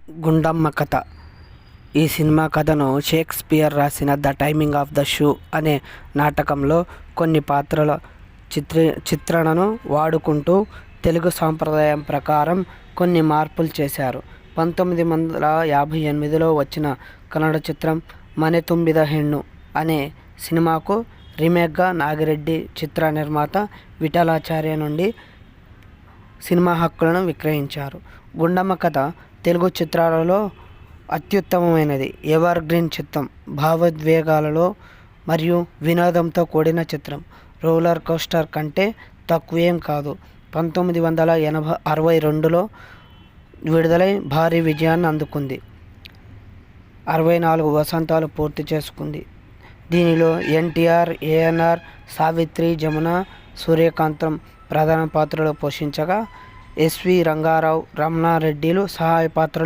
గుండమ్మ కథ. ఈ సినిమా కథను షేక్స్పియర్ రాసిన the timing of the shoe అనే నాటకంలో కొన్ని పాత్రల చిత్రణను వాడుకుంటూ తెలుగు సాంప్రదాయం ప్రకారం కొన్ని మార్పులు చేశారు. 1958లో వచ్చిన కన్నడ చిత్రం మనే ತುಂಬಿದ ಹೆಣ್ಣು అనే సినిమాకు రీమేక్గా నాగిరెడ్డి చిత్ర నిర్మాత విఠలాచార్య నుండి సినిమా హక్కులను విక్రయించారు. గుండమ్మ కథ తెలుగు చిత్రాలలో అత్యుత్తమమైనది. ఎవర్ గ్రీన్ చిత్రం. భావోద్వేగాలలో మరియు వినోదంతో కూడిన చిత్రం. రోలర్ కోస్టర్ కంటే తక్కువేం కాదు. 1962లో విడుదలై భారీ విజయాన్ని అందుకుంది. 64 వసంతాలు పూర్తి చేసుకుంది. దీనిలో ఎన్టీఆర్, ఏఎన్ఆర్, సావిత్రి, జమున, సూర్యకాంతం ప్రధాన పాత్రలు పోషించగా ఎస్వి రంగారావు, రమణారెడ్డిలు సహాయ పాత్రలు